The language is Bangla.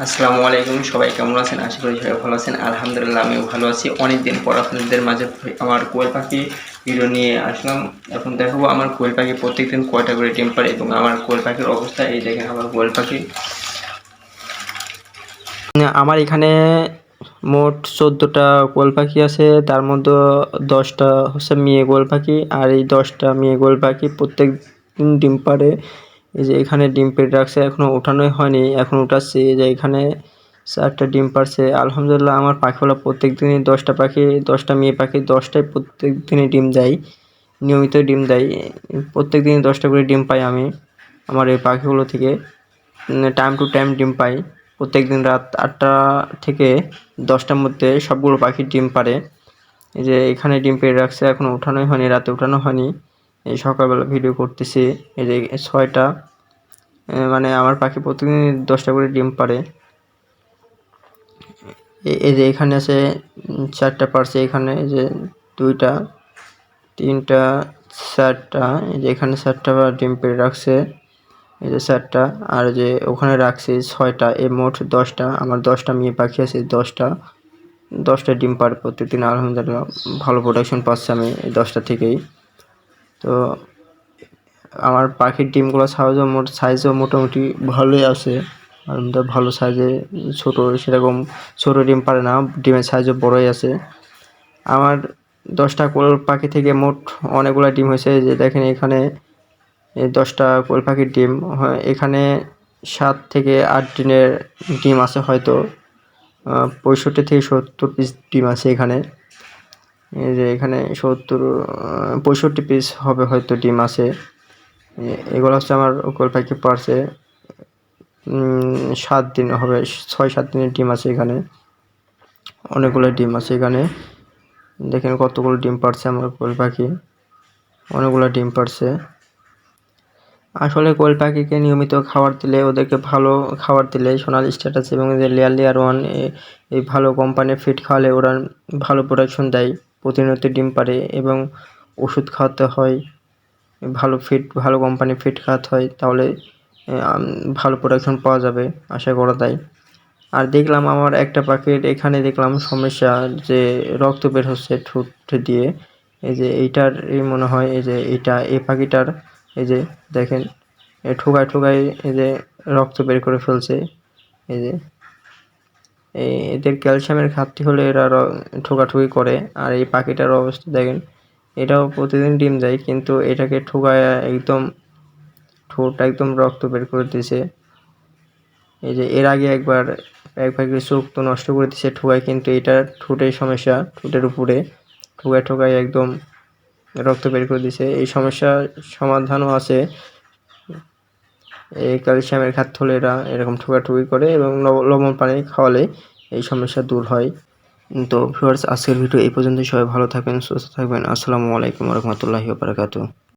আসসালামু আলাইকুম, সবাই কেমন আছেন? আশা করি সবাই ভালো আছেন। আলহামদুলিল্লাহ আমিও ভালো আছি। অনেকদিন পর আপনাদের মাঝে আমার কোয়েল পাখি ভিডিও নিয়ে আসলাম। এখন দেখাবো আমার কোয়েল পাখি প্রত্যেকদিন কয়টা করে ডিম পাড়ে এবং আমার কোয়েল পাখির অবস্থা। এই দেখেন আমার কোয়েল পাখি। আমার এখানে মোট 14টা কোয়েল পাখি আছে, তার মধ্যে 10টা হচ্ছে মেয়ে কোয়েল পাখি। আর এই 10টা মেয়ে কোয়েল পাখি প্রত্যেক দিন ডিম পাড়ে। এই যে এখানে ডিম পেড়ে রাখছে, এখনো ওঠানোই হয়নি, এখন উঠাচ্ছি। এই যে এখানে 4টা ডিম পাড়ছে। আলহামদুলিল্লাহ আমার পাখিগুলো প্রত্যেক দিনই 10টা পাখি, 10টা মেয়ে পাখি, 10টাই প্রত্যেক দিনই ডিম দেয়, নিয়মিত ডিম দেয়। প্রত্যেক দিনই 10টা করে ডিম পাই আমি আমার এই পাখিগুলো থেকে। টাইম টু টাইম ডিম পাই। প্রত্যেকদিন রাত 8টা থেকে 10টার মধ্যে সবগুলো পাখি ডিম পাড়ে। এই যে এখানে ডিম পেড়ে রাখছে, এখনো উঠানোই হয়নি, রাতে উঠানো হয়নি। এই সকালবেলা ভিডিও করতেছি। এই যে 6টা, মানে আমার পাখি প্রতিদিন 10টা করে ডিম পাড়ে। এই যে এখানে আছে 4টা পারছে, এখানে যে 2টা, 3টা, 4টা। এই যে এখানে 4টা ডিম পেড়ে রাখছে, এই যে 4টা। আর যে ওখানে রাখছি 6টা, এই মোট 10টা। আমার 10টা মেয়ে পাখি আছে, 10টা ডিম পাড়ে প্রত্যেকদিন। আলহামদুলিল্লাহ ভালো প্রোডাকশন পাচ্ছি আমি এই 10টা থেকেই। তো আমার পাখির ডিমগুলো সাইজও মোটামুটি ভালোই আছে। আলহামদুলিল্লাহ ভালো সাইজে, ছোট সেরকম ছোট ডিম পারে না, ডিমের সাইজও বড়ই আছে। আমার 10টা কোয়েল পাখি থেকে মোট অনেকগুলো ডিম হয়েছে। যে দেখেন এখানে এই 10টা কোয়েল পাখির ডিম হয়, এখানে 7 থেকে 8 দিনের ডিম আছে হয়তো। 65 থেকে 70 পিস ডিম আছে এখানে। এই যে এখানে 65 পিস হবে হয়তো ডিম আছে। এগুলো হচ্ছে আমার কোয়েল পাখি পারছে 7 দিন হবে, 6-7 দিনের ডিম আছে এখানে। অনেকগুলো ডিম আছে এখানে, দেখেন কতগুলো ডিম পারছে আমার কোয়েল পাখি, অনেকগুলো ডিম পারছে। আসলে কোয়েল পাখিকে নিয়মিত খাবার দিলে, ওদেরকে ভালো খাবার দিলে, সোনালি স্ট্যাটাস এবং লেয়ার 1 এই ভালো কোম্পানির ফিড খাওয়ালে ওরা ভালো প্রোডাকশন দেয়, প্রতিনিয়ত ডিম পারে। এবং ওষুধ খাওয়াতে হয়, ভালো কোম্পানির ফিড খাওয়াতে হয়, তাহলে ভালো প্রোডাকশন পাওয়া যাবে আশা করা যায়। আর দেখলাম আমার একটা পাখির এখানে দেখলাম সমস্যা, যে রক্ত বের হচ্ছে ঠোঁট দিয়ে। এই যে এইটার মনে হয়, এই যে এই পাখিটার, এই যে দেখেন ঠোকায় এই যে রক্ত বের করে ফেলছে। এই যে এদের ক্যালসিয়ামের ঘাটতি হলে এরা ঠোকাঠুকি করে। আর এই পাখিটার অবস্থা দেখেন, এটাও প্রতিদিন ডিম দেয়, কিন্তু এটাকে ঠোকায় একদম ঠোঁট একদম রক্ত বের করে দিয়েছে। এই যে এর আগে একবার এক পাখির চোখ তো নষ্ট করে দিয়েছে ঠোকায়, কিন্তু এটা ঠোঁটের সমস্যা, ঠোঁটের উপরে ঠোকায় একদম রক্ত বের করে দিয়েছে। এই সমস্যার সমাধানও আছে, এই ক্যালসিয়ামের ঘাটতি হলে এরা এরকম ঠোকাঠুকি করে, এবং লবণ পানি খাওয়ালে এই সমস্যা দূর হয়। তো ভিউয়ার্স, আজকের ভিডিও এই পর্যন্ত। সবাই ভালো থাকবেন, সুস্থ থাকবেন। আসসালামু আলাইকুম ওয়া রাহমাতুল্লাহি ওয়া বারাকাতুহু।